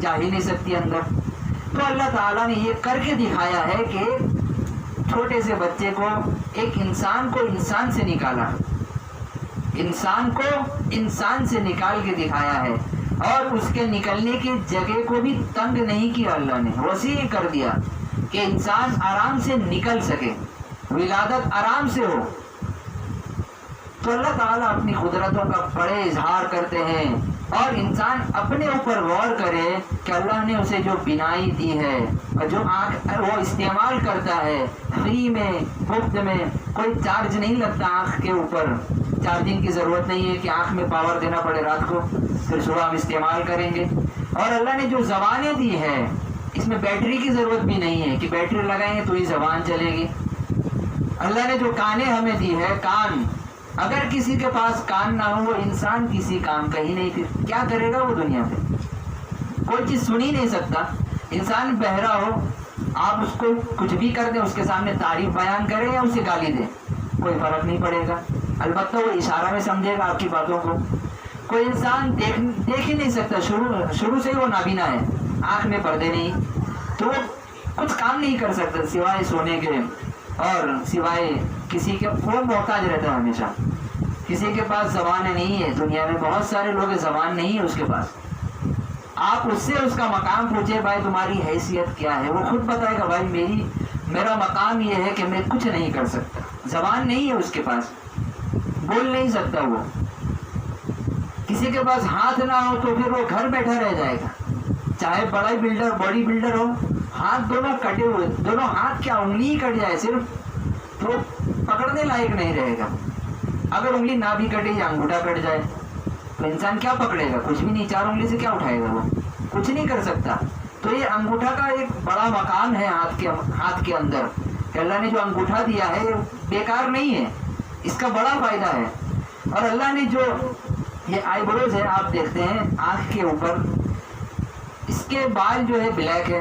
جا ہی نہیں سکتی اندر. تو اللہ تعالیٰ نے یہ کر کے دکھایا ہے کہ چھوٹے سے بچے کو, ایک انسان کو انسان سے نکالا, انسان کو انسان سے نکال کے دکھایا ہے, اور اس کے نکلنے کی جگہ کو بھی تنگ نہیں کیا اللہ نے, وسیع کر دیا کہ انسان آرام سے نکل سکے, ولادت آرام سے ہو. تو اللہ تعالیٰ اپنی قدرتوں کا بڑے اظہار کرتے ہیں, اور انسان اپنے اوپر غور کرے کہ اللہ نے اسے جو بینائی دی ہے اور جو آنکھ وہ استعمال کرتا ہے فری میں, مفت میں, کوئی چارج نہیں لگتا آنکھ کے اوپر, چارجنگ کی ضرورت نہیں ہے کہ آنکھ میں پاور دینا پڑے رات کو پھر صبح ہم استعمال کریں گے. اور اللہ نے جو زبانیں دی ہے اس میں بیٹری کی ضرورت بھی نہیں ہے کہ بیٹری لگائیں گے تو ہی زبان چلے گی. اللہ نے جو کانیں ہمیں دی ہے, کان, اگر کسی کے پاس کان نہ ہو وہ انسان کسی کام کا ہی نہیں, پھر کیا کرے گا وہ دنیا پہ, کوئی چیز سن ہی نہیں سکتا. انسان بہرا ہو, آپ اس کو کچھ بھی کر دیں, اس کے سامنے تعریف بیان کریں یا اسے گالی دیں, کوئی فرق نہیں پڑے گا, البتہ وہ اشارہ میں سمجھے گا آپ کی باتوں کو. کوئی انسان دیکھ ہی نہیں سکتا, شروع سے ہی وہ نابینا ہے, آنکھ میں پردے نہیں, تو وہ کچھ کام نہیں کر سکتا سوائے سونے کے, اور سوائے کسی کے, وہ محتاج رہتا ہے ہمیشہ. کسی کے پاس زبان نہیں ہے, دنیا میں بہت سارے لوگ زبان نہیں ہے اس کے پاس. آپ اس سے اس کا مقام پوچھے بھائی تمہاری حیثیت کیا ہے, وہ خود بتائے گا بھائی میرا مقام یہ ہے کہ میں کچھ نہیں کر سکتا, زبان نہیں ہے اس کے پاس, بول نہیں سکتا وہ. کسی کے پاس ہاتھ نہ ہو تو پھر وہ گھر بیٹھا رہ جائے گا, چاہے بڑا باڈی بلڈر ہو, ہاتھ دونوں کٹے ہوئے, دونوں ہاتھ کیا انگلی ہی کٹ جائے صرف تو پکڑنے لائق نہیں رہے گا. اگر انگلی نہ بھی کٹے یا انگوٹھا کٹ جائے تو انسان کیا پکڑے گا, کچھ بھی نہیں, 4 انگلی سے کیا اٹھائے گا, وہ کچھ نہیں کر سکتا. تو یہ انگوٹھا کا ایک بڑا مقام ہے ہاتھ کے اندر, کہ اللہ نے جو انگوٹھا دیا ہے یہ بیکار نہیں ہے, اس کا بڑا فائدہ ہے. اور اللہ نے جو یہ آئی بروز ہے آپ دیکھتے ہیں آنکھ کے اوپر, اس کے بال جو ہے بلیک ہے.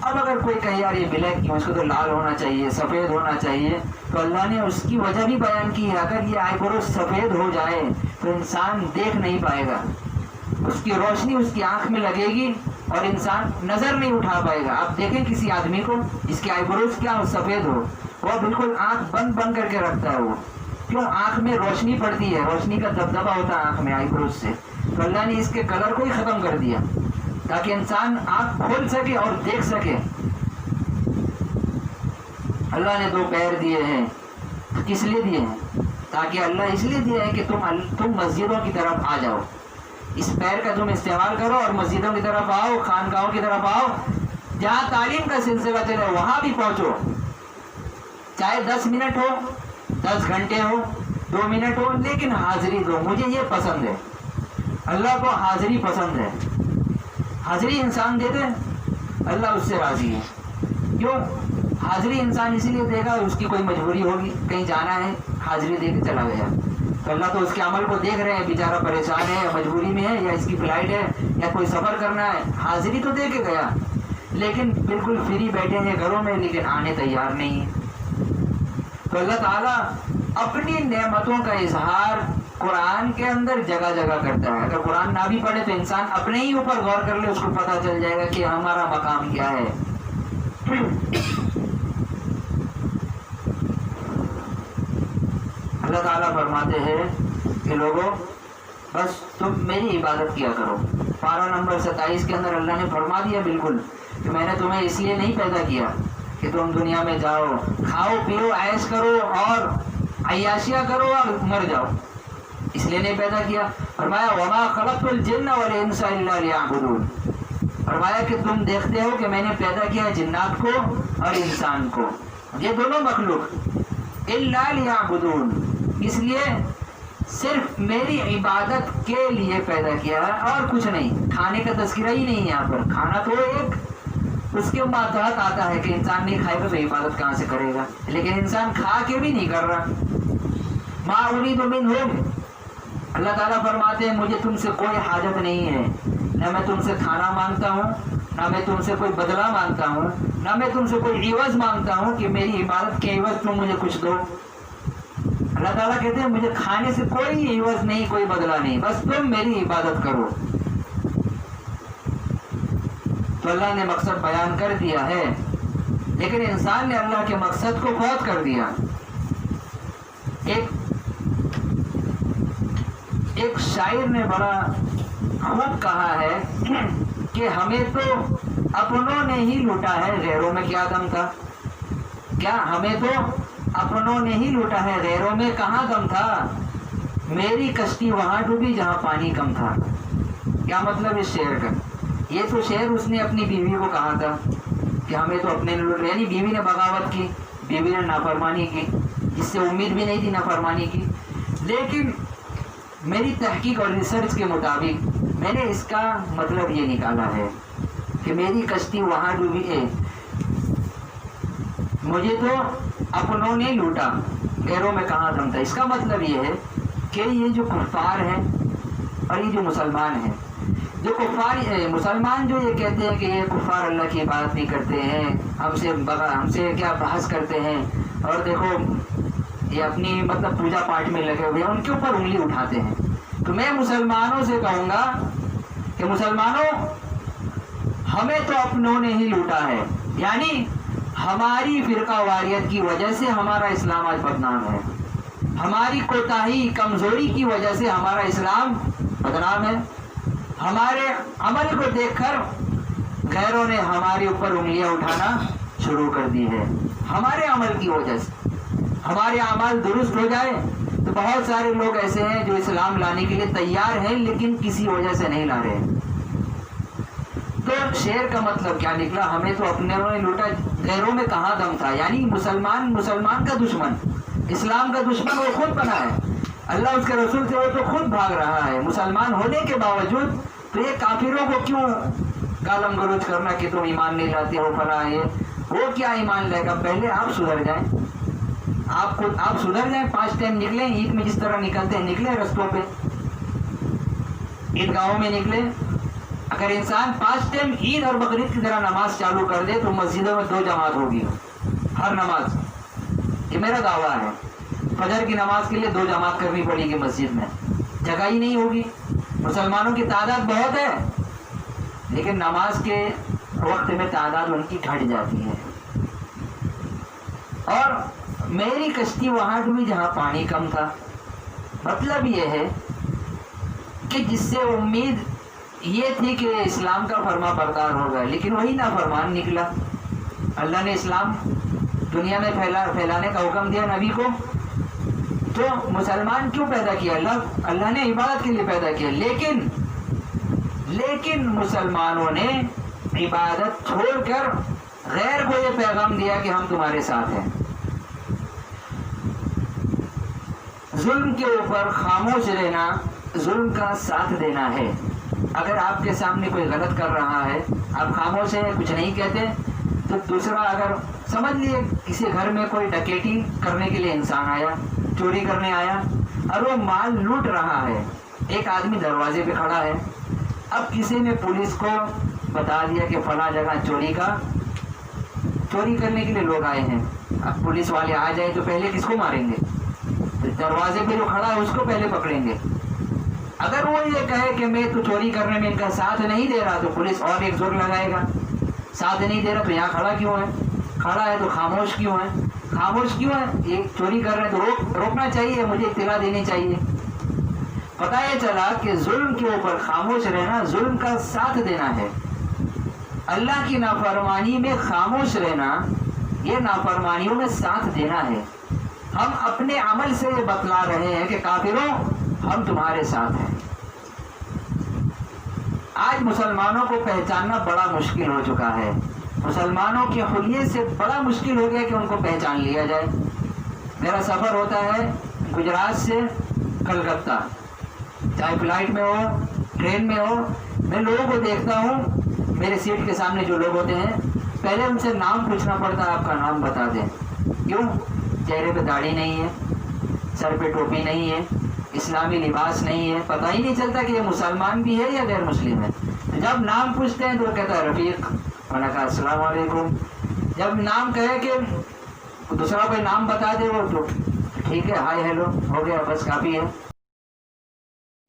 اب اگر کوئی کہے یار یہ بلیک کیوں, اس کو تو لال ہونا چاہیے, سفید ہونا چاہیے, تو اللہ نے اس کی وجہ بھی بیان کی ہے. اگر یہ آئی برو سفید ہو جائے تو انسان دیکھ نہیں پائے گا, اس کی روشنی اس کی آنکھ میں لگے گی اور انسان نظر نہیں اٹھا پائے گا. آپ دیکھیں کسی آدمی کو جس کی آئی بروز کیا سفید ہو, وہ بالکل آنکھ بند کر کے رکھتا ہے. وہ کیوں, آنکھ میں روشنی پڑتی ہے, روشنی کا دبدبا ہوتا ہے آنکھ میں آئی بروز سے. تو اللہ نے اس کے کلر کو ہی ختم کر دیا تاکہ انسان آنکھ کھول سکے اور دیکھ سکے. اللہ نے 2 پیر دیے ہیں, کس لیے دیے ہیں, تاکہ اللہ اس لیے دیا ہے کہ تم مسجدوں کی طرف آ جاؤ, اس پیر کا تم استعمال کرو اور مسجدوں کی طرف آؤ, خانقاہوں کی طرف آؤ, جہاں تعلیم کا سلسلہ چلے وہاں بھی پہنچو, چاہے 10 منٹ ہو, 10 گھنٹے ہو, 2 منٹ ہو, لیکن حاضری دو. مجھے یہ پسند ہے, اللہ کو حاضری پسند ہے. حاضری انسان دے دے اللہ اس سے راضی ہے. کیوں, حاضری انسان اسی لیے دے گا, اس کی کوئی مجبوری ہوگی, کہیں جانا ہے, حاضری دے کے چلا گیا, تو اللہ تو اس کے عمل کو دیکھ رہے ہیں, بیچارہ پریشان ہے, یا مجبوری میں ہے, یا اس کی فلائٹ ہے, یا کوئی سفر کرنا ہے, حاضری تو دے کے گیا, لیکن بالکل فری بیٹھے ہیں گھروں میں, لیکن آنے تیار نہیں ہے. تو اللہ تعالیٰ اپنی نعمتوں کا اظہار قرآن کے اندر جگہ جگہ کرتا ہے. اگر قرآن نہ بھی پڑھے تو انسان اپنے ہی اوپر غور کر لے, اس کو پتہ چل جائے گا کہ ہمارا مقام کیا ہے. اللہ تعالیٰ فرماتے ہیں کہ لوگوں بس تم میری عبادت کیا کرو. پارہ نمبر 27 کے اندر اللہ نے فرما دیا بالکل کہ میں نے تمہیں اس لیے نہیں پیدا کیا کہ تم دنیا میں جاؤ, کھاؤ پیو, عیش کرو اور عیاشیاں کرو اور مر جاؤ, اس لیے نہیں پیدا کیا. فرمایا وما خلقت الجن والانس الا لیعبدون. فرمایا کہ تم دیکھتے ہو کہ میں نے پیدا کیا ہے جنات کو اور انسان کو, یہ دونوں مخلوق, الا لیعبدون, اس لیے صرف میری عبادت کے لیے پیدا کیا ہے اور کچھ نہیں. کھانے کا تذکرہ ہی نہیں یہاں پر, کھانا تو ایک اس کے ماتحت آتا ہے کہ انسان نہیں کھائے گا تو عبادت کہاں سے کرے گا, لیکن انسان کھا کے بھی نہیں کر رہا. ما اريد منهم, اللہ تعالیٰ فرماتے ہیں مجھے تم سے کوئی حاجت نہیں ہے, نہ میں تم سے کھانا مانگتا ہوں, نہ میں تم سے کوئی بدلہ مانگتا ہوں, نہ میں تم سے کوئی عوض مانگتا ہوں کہ میری عبادت کے عوض تم مجھے کچھ دو. اللہ تعالیٰ کہتے ہیں مجھے کھانے سے کوئی عوض نہیں, کوئی بدلہ نہیں, بس تم میری عبادت کرو. تو اللہ نے مقصد بیان کر دیا ہے، لیکن انسان نے اللہ کے مقصد کو فوت کر دیا۔ ایک شاعر نے بڑا خوب کہا ہے کہ ہمیں تو اپنوں نے ہی لوٹا ہے، غیروں میں کیا دم تھا؟ کیا ہمیں تو اپنوں نے ہی لوٹا ہے، غیروں میں کہاں دم تھا؟ میری کشتی وہاں ڈوبی جہاں پانی کم تھا۔ کیا مطلب اس شعر کا؟ یہ تو شعر اس نے اپنی بیوی کو کہا تھا کہ ہمیں تو اپنے لوٹ، یعنی بیوی نے بغاوت کی، بیوی نے نافرمانی کی، جس سے امید بھی نہیں تھی نافرمانی کی۔ لیکن میری تحقیق اور ریسرچ کے مطابق میں نے اس کا مطلب یہ نکالا ہے کہ میری کشتی وہاں ڈوبی ہے، مجھے تو اپنوں نے لوٹا، غیروں میں کہاں دم تھا۔ اس کا مطلب یہ ہے کہ یہ جو کفار ہیں اور یہ جو مسلمان ہیں، جو کفار مسلمان جو یہ کہتے ہیں کہ یہ کفار اللہ کی عبادت نہیں کرتے ہیں، ہم سے کیا بحث کرتے ہیں، اور دیکھو یہ اپنی مطلب پوجا پاٹ میں لگے ہوئے ہیں، ان کے اوپر انگلی اٹھاتے ہیں۔ تو میں مسلمانوں سے کہوں گا کہ مسلمانوں، ہمیں تو اپنوں نے ہی لوٹا ہے، یعنی ہماری فرقہ واریت کی وجہ سے ہمارا اسلام آج بدنام ہے، ہماری کوتاہی کمزوری کی وجہ سے ہمارا اسلام بدنام ہے۔ ہمارے عمل کو دیکھ کر غیروں نے ہمارے اوپر انگلیاں اٹھانا شروع کر دی ہے، ہمارے عمل کی وجہ سے۔ ہمارے اعمال درست ہو جائے تو بہت سارے لوگ ایسے ہیں جو اسلام لانے کے لیے تیار ہیں لیکن کسی وجہ سے نہیں لا رہے۔ تو شعر کا مطلب کیا نکلا؟ ہمیں تو اپنے نے لوٹا، غیروں میں کہاں دم تھا، یعنی مسلمان کا دشمن، اسلام کا دشمن وہ خود بنا ہے، اللہ اس کے رسول سے وہ تو خود بھاگ رہا ہے۔ مسلمان ہونے کے باوجود تو یہ کافروں کو کیوں گالم گلوچ کرنا کہ تم ایمان نہیں لاتے ہو، فلاں یہ وہ کیا ایمان لے گا؟ پہلے آپ سدھر جائیں، آپ سدھر جائیں، 5 ٹائم نکلیں، عید میں جس طرح نکلتے ہیں نکلیں، رستوں پہ عید گاہوں میں نکلیں۔ اگر انسان 5 ٹائم عید اور بقرعید کی طرح نماز چالو کر دے تو مسجدوں میں 2 جماعت ہوگی ہر نماز، یہ میرا دعویٰ ہے۔ فجر کی نماز کے لیے 2 جماعت کرنی پڑے گی مسجد میں، جگہ ہی نہیں ہوگی۔ مسلمانوں کی تعداد بہت ہے لیکن نماز کے وقت میں تعداد ان کی گھٹ جاتی ہے۔ اور میری کشتی وہاں ڈوبی جہاں پانی کم تھا، مطلب یہ ہے کہ جس سے امید یہ تھی کہ اسلام کا فرما بردار ہوگا لیکن وہی نافرمان نکلا۔ اللہ نے اسلام دنیا میں پھیلانے کا حکم دیا نبی کو، تو مسلمان کیوں پیدا کیا؟ اللہ نے عبادت کے لیے پیدا کیا، لیکن مسلمانوں نے عبادت چھوڑ کر غیر کو یہ پیغام دیا کہ ہم تمہارے ساتھ ہیں۔ ظلم کے اوپر خاموش رہنا ظلم کا ساتھ دینا ہے۔ اگر آپ کے سامنے کوئی غلط کر رہا ہے، آپ خاموش ہیں، کچھ نہیں کہتے، تو دوسرا اگر سمجھ لیے کسی گھر میں کوئی ڈکیتی کرنے کے لیے انسان آیا، چوری کرنے آیا اور وہ مال لوٹ رہا ہے، ایک آدمی دروازے پہ کھڑا ہے، اب کسی نے پولیس کو بتا دیا کہ فلاں جگہ چوری کرنے کے لیے لوگ آئے ہیں، اب پولیس والے آ جائیں تو پہلے کس کو ماریں گے؟ دروازے پہ جو کھڑا ہے اس کو پہلے پکڑیں گے۔ اگر وہ یہ کہے کہ میں تو چوری کرنے میں ان کا ساتھ نہیں دے رہا تو پولیس اور ایک زور لگائے گا، ساتھ نہیں دے رہا تو یہاں کھڑا کیوں ہے؟ کھڑا ہے تو خاموش کیوں ہے؟ خاموش کیوں ہے؟ یہ چوری کر رہے ہیں تو روکنا چاہیے، مجھے اطلاع دینی چاہیے۔ پتہ یہ چلا کہ ظلم کے اوپر خاموش رہنا ظلم کا ساتھ دینا ہے۔ اللہ کی نافرمانی میں خاموش رہنا یہ نافرمانیوں میں ساتھ دینا ہے۔ ہم اپنے عمل سے یہ بتلا رہے ہیں کہ کافروں ہم تمہارے ساتھ ہیں۔ آج مسلمانوں کو پہچاننا بڑا مشکل ہو چکا ہے، مسلمانوں کے حلیے سے بڑا مشکل ہو گیا کہ ان کو پہچان لیا جائے۔ میرا سفر ہوتا ہے گجرات سے کلکتہ، چاہے فلائٹ میں ہو ٹرین میں ہو، میں لوگوں کو دیکھتا ہوں، میرے سیٹ کے سامنے جو لوگ ہوتے ہیں پہلے ان سے نام پوچھنا پڑتا ہے، آپ کا نام بتا دیں۔ کیوں؟ چہرے پہ داڑھی نہیں ہے، سر پہ ٹوپی نہیں ہے، اسلامی لباس نہیں ہے، پتہ ہی نہیں چلتا کہ یہ مسلمان بھی ہے یا غیر مسلم ہے۔ جب نام پوچھتے ہیں تو وہ کہتا ہے رفیق، میں نے کہا السلام علیکم۔ جب نام کہے کہ دوسرا کوئی نام بتا دے وہ تو ٹھیک ہے، ہائی ہیلو ہو گیا، بس کافی ہے۔